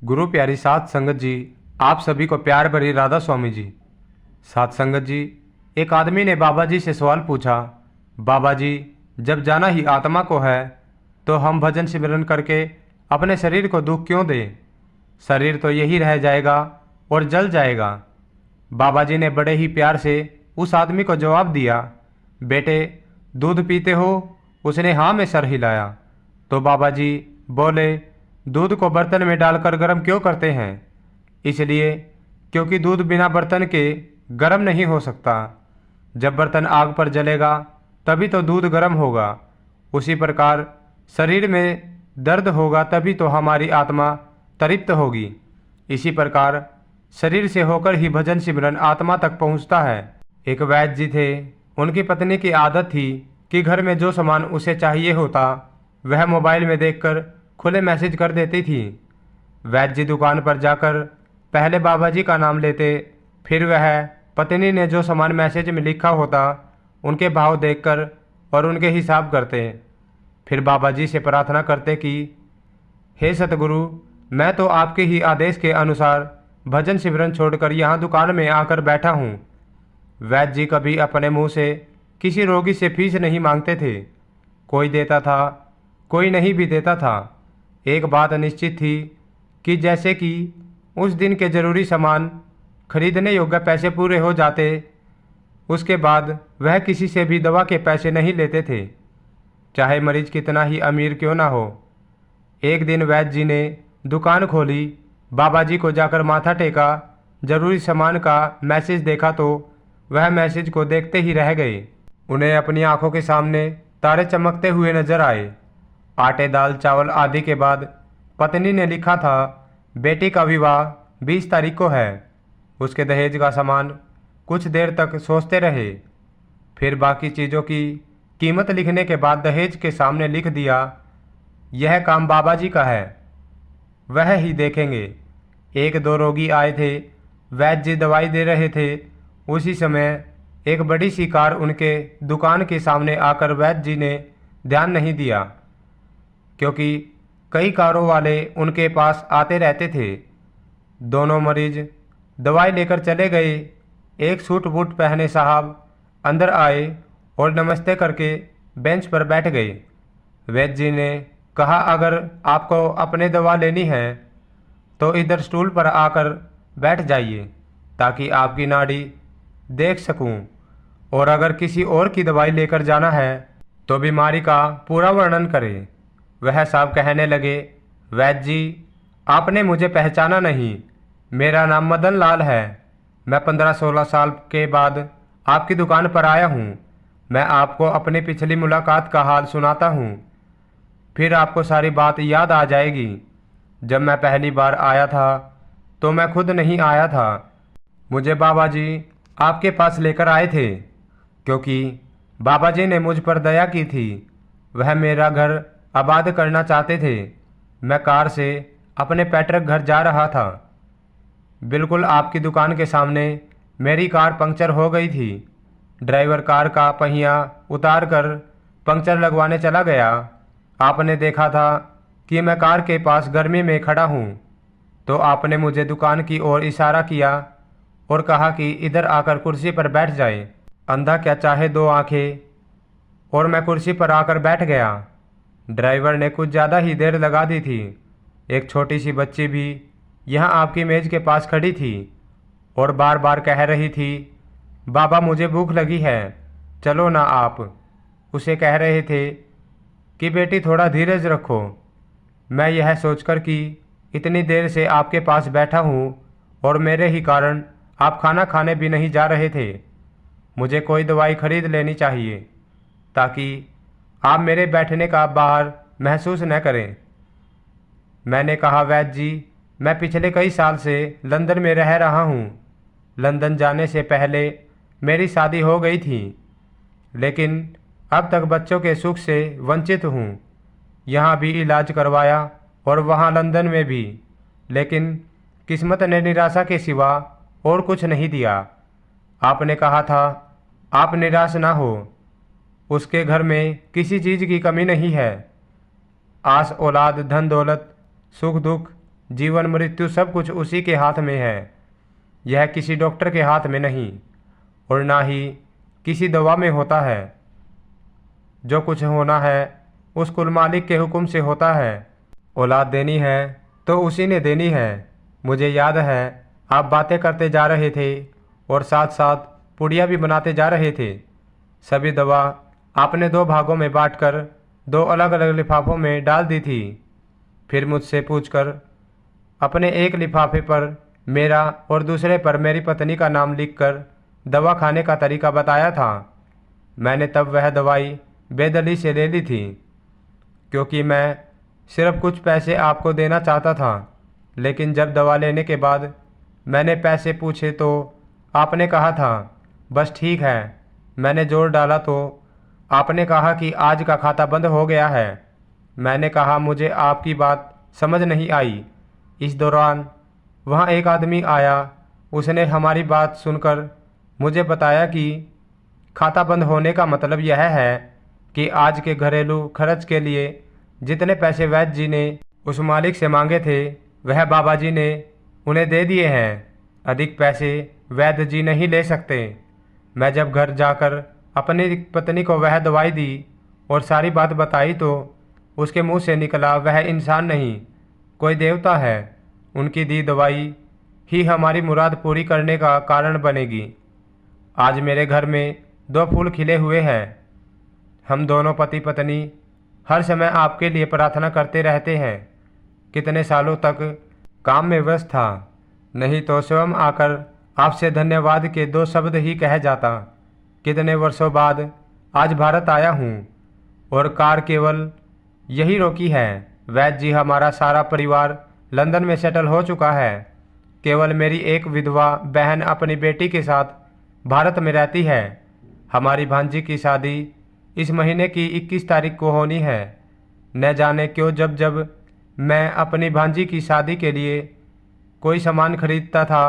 गुरु प्यारी साध संगत जी, आप सभी को प्यार भरी राधा स्वामी जी। साध संगत जी, एक आदमी ने बाबा जी से सवाल पूछा, बाबा जी, जब जाना ही आत्मा को है तो हम भजन सिमरन करके अपने शरीर को दुख क्यों दें? शरीर तो यही रह जाएगा और जल जाएगा। बाबा जी ने बड़े ही प्यार से उस आदमी को जवाब दिया, बेटे, दूध पीते हो? उसने हाँ में सर हिलाया। तो बाबा जी बोले, दूध को बर्तन में डालकर गर्म क्यों करते हैं? इसलिए क्योंकि दूध बिना बर्तन के गर्म नहीं हो सकता। जब बर्तन आग पर जलेगा तभी तो दूध गर्म होगा। उसी प्रकार शरीर में दर्द होगा तभी तो हमारी आत्मा तृप्त होगी। इसी प्रकार शरीर से होकर ही भजन सिमरन आत्मा तक पहुंचता है। एक वैद्य जी थे, उनकी पत्नी की आदत थी कि घर में जो सामान उसे चाहिए होता वह मोबाइल में देखकर खुले मैसेज कर देती थी। वैद्य जी दुकान पर जाकर पहले बाबा जी का नाम लेते, फिर वह पत्नी ने जो सामान मैसेज में लिखा होता उनके भाव देखकर और उनके हिसाब करते। फिर बाबा जी से प्रार्थना करते कि हे सतगुरु, मैं तो आपके ही आदेश के अनुसार भजन सिमरन छोड़कर यहाँ दुकान में आकर बैठा हूँ। वैद्य जी कभी अपने मुंह से किसी रोगी से फीस नहीं मांगते थे। कोई देता था, कोई नहीं भी देता था। एक बात निश्चित थी कि जैसे कि उस दिन के जरूरी सामान खरीदने योग्य पैसे पूरे हो जाते, उसके बाद वह किसी से भी दवा के पैसे नहीं लेते थे, चाहे मरीज कितना ही अमीर क्यों ना हो। एक दिन वैद्य जी ने दुकान खोली, बाबा जी को जाकर माथा टेका, जरूरी सामान का मैसेज देखा तो वह मैसेज को देखते ही रह गए। उन्हें अपनी आंखों के सामने तारे चमकते हुए नजर आए। आटे, दाल, चावल आदि के बाद पत्नी ने लिखा था, बेटी का विवाह 20 तारीख को है। उसके दहेज का सामान कुछ देर तक सोचते रहे, फिर बाकी चीज़ों की कीमत लिखने के बाद दहेज के सामने लिख दिया, यह काम बाबा जी का है, वह ही देखेंगे। एक दो रोगी आए थे, वैद्य जी दवाई दे रहे थे। उसी समय एक बड़ी सी कार उनके दुकान के सामने आकर वैद्य जी ने ध्यान नहीं दिया, क्योंकि कई कारों वाले उनके पास आते रहते थे। दोनों मरीज दवाई लेकर चले गए। एक सूट बूट पहने साहब अंदर आए और नमस्ते करके बेंच पर बैठ गए। वैद्य जी ने कहा, अगर आपको अपने दवा लेनी है तो इधर स्टूल पर आकर बैठ जाइए ताकि आपकी नाड़ी देख सकूं, और अगर किसी और की दवाई लेकर जाना है तो बीमारी का पूरा वर्णन करें। वह साहब कहने लगे, वैद्य जी, आपने मुझे पहचाना नहीं, मेरा नाम मदन लाल है। मैं 15-16 साल के बाद आपकी दुकान पर आया हूँ। मैं आपको अपनी पिछली मुलाकात का हाल सुनाता हूँ, फिर आपको सारी बात याद आ जाएगी। जब मैं पहली बार आया था तो मैं खुद नहीं आया था, मुझे बाबा जी आपके पास लेकर आए थे, क्योंकि बाबा जी ने मुझ पर दया की थी। वह मेरा घर आबाद करना चाहते थे। मैं कार से अपने पैतृक घर जा रहा था। बिल्कुल आपकी दुकान के सामने मेरी कार पंक्चर हो गई थी। ड्राइवर कार का पहिया उतार कर पंक्चर लगवाने चला गया। आपने देखा था कि मैं कार के पास गर्मी में खड़ा हूँ, तो आपने मुझे दुकान की ओर इशारा किया और कहा कि इधर आकर कुर्सी पर बैठ जाए। अंधा क्या चाहे दो आंखें, और मैं कुर्सी पर आकर बैठ गया। ड्राइवर ने कुछ ज़्यादा ही देर लगा दी थी। एक छोटी सी बच्ची भी यहाँ आपकी मेज़ के पास खड़ी थी और बार बार कह रही थी, बाबा मुझे भूख लगी है, चलो ना आप। उसे कह रहे थे कि बेटी थोड़ा धीरज रखो। मैं यह सोचकर कि इतनी देर से आपके पास बैठा हूँ और मेरे ही कारण आप खाना खाने भी नहीं जा रहे थे, मुझे कोई दवाई खरीद लेनी चाहिए ताकि आप मेरे बैठने का बाहर महसूस न करें। मैंने कहा, वैद्य जी, मैं पिछले कई साल से लंदन में रह रहा हूँ। लंदन जाने से पहले मेरी शादी हो गई थी, लेकिन अब तक बच्चों के सुख से वंचित हूँ। यहाँ भी इलाज करवाया और वहाँ लंदन में भी, लेकिन किस्मत ने निराशा के सिवा और कुछ नहीं दिया। आपने कहा था आप निराश ना हो, उसके घर में किसी चीज़ की कमी नहीं है। आस औलाद, धन दौलत, सुख दुख जीवन मृत्यु सब कुछ उसी के हाथ में है। यह किसी डॉक्टर के हाथ में नहीं और ना ही किसी दवा में होता है। जो कुछ होना है उस कुल मालिक के हुक्म से होता है। औलाद देनी है तो उसी ने देनी है। मुझे याद है आप बातें करते जा रहे थे और साथ साथ पुड़िया भी बनाते जा रहे थे। सभी दवा आपने 2 भागों में बांटकर 2 अलग अलग लिफाफों में डाल दी थी। फिर मुझसे पूछकर अपने एक लिफाफे पर मेरा और दूसरे पर मेरी पत्नी का नाम लिखकर दवा खाने का तरीका बताया था। मैंने तब वह दवाई बेदली से ले ली थी, क्योंकि मैं सिर्फ कुछ पैसे आपको देना चाहता था। लेकिन जब दवा लेने के बाद मैंने पैसे पूछे तो आपने कहा था बस ठीक है। मैंने जोर डाला तो आपने कहा कि आज का खाता बंद हो गया है। मैंने कहा मुझे आपकी बात समझ नहीं आई। इस दौरान वहाँ एक आदमी आया। उसने हमारी बात सुनकर मुझे बताया कि खाता बंद होने का मतलब यह है कि आज के घरेलू खर्च के लिए जितने पैसे वैद्य जी ने उस मालिक से मांगे थे वह बाबा जी ने उन्हें दे दिए हैं। अधिक पैसे वैद्य जी नहीं ले सकते। मैं जब घर जाकर अपनी पत्नी को वह दवाई दी और सारी बात बताई तो उसके मुंह से निकला वह इंसान नहीं, कोई देवता है। उनकी दी दवाई ही हमारी मुराद पूरी करने का कारण बनेगी। आज मेरे घर में 2 फूल खिले हुए हैं। हम दोनों पति पत्नी हर समय आपके लिए प्रार्थना करते रहते हैं। कितने सालों तक काम में व्यस्त था, नहीं तो स्वयं आकर आपसे धन्यवाद के 2 शब्द ही कह जाता। कितने वर्षों बाद आज भारत आया हूँ और कार केवल यही रोकी है। वैद्य जी हमारा सारा परिवार लंदन में सेटल हो चुका है। केवल मेरी एक विधवा बहन अपनी बेटी के साथ भारत में रहती है। हमारी भांजी की शादी इस महीने की 21 तारीख को होनी है। न जाने क्यों जब जब मैं अपनी भांजी की शादी के लिए कोई सामान खरीदता था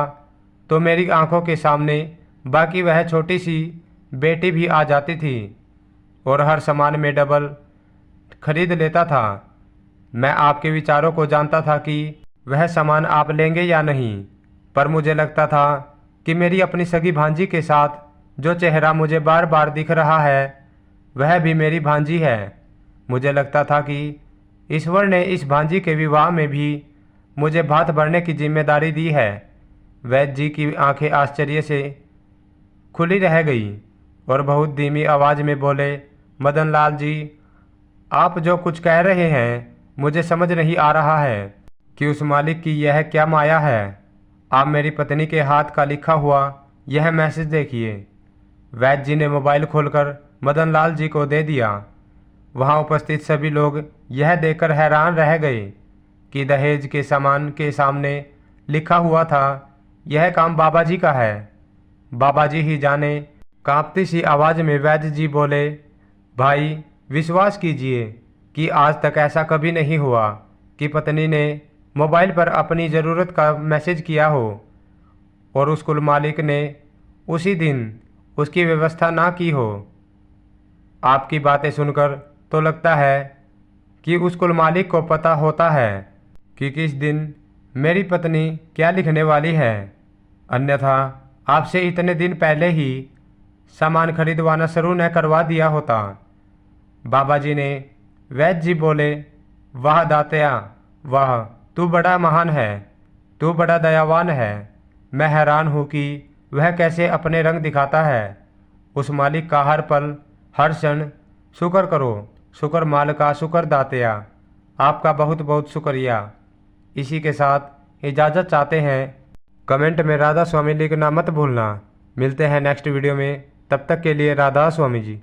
तो मेरी आंखों के सामने बाकी वह छोटी सी बेटी भी आ जाती थी और हर सामान में डबल खरीद लेता था। मैं आपके विचारों को जानता था कि वह सामान आप लेंगे या नहीं, पर मुझे लगता था कि मेरी अपनी सगी भांजी के साथ जो चेहरा मुझे बार बार दिख रहा है वह भी मेरी भांजी है। मुझे लगता था कि ईश्वर ने इस भांजी के विवाह में भी मुझे भात भरने की जिम्मेदारी दी है। वैद्य जी की आंखें आश्चर्य से खुली रह गई और बहुत धीमी आवाज़ में बोले, मदन लाल जी, आप जो कुछ कह रहे हैं मुझे समझ नहीं आ रहा है कि उस मालिक की यह क्या माया है। आप मेरी पत्नी के हाथ का लिखा हुआ यह मैसेज देखिए। वैद्य जी ने मोबाइल खोलकर मदन लाल जी को दे दिया। वहाँ उपस्थित सभी लोग यह देखकर हैरान रह गए कि दहेज के सामान के सामने लिखा हुआ था, यह काम बाबा जी का है। बाबा जी ही जाने। कांपती सी आवाज़ में वैद्य जी बोले, भाई विश्वास कीजिए कि आज तक ऐसा कभी नहीं हुआ कि पत्नी ने मोबाइल पर अपनी ज़रूरत का मैसेज किया हो और उस कुल मालिक ने उसी दिन उसकी व्यवस्था ना की हो। आपकी बातें सुनकर तो लगता है कि उस कुल मालिक को पता होता है कि किस दिन मेरी पत्नी क्या लिखने वाली है, अन्यथा आपसे इतने दिन पहले ही सामान खरीदवाना शुरू न करवा दिया होता। बाबा जी ने। वैद्य जी बोले, वाह दातया वाह, तू बड़ा महान है, तू बड़ा दयावान है। मैं हैरान हूँ कि वह कैसे अपने रंग दिखाता है। उस मालिक का हर पल हर क्षण शुक्र करो। शुक्र माल का, शुक्र दातया। आपका बहुत बहुत शुक्रिया। इसी के साथ इजाज़त चाहते हैं। कमेंट में राधा स्वामी लिखना मत भूलना। मिलते हैं नेक्स्ट वीडियो में, तब तक के लिए राधा स्वामी जी।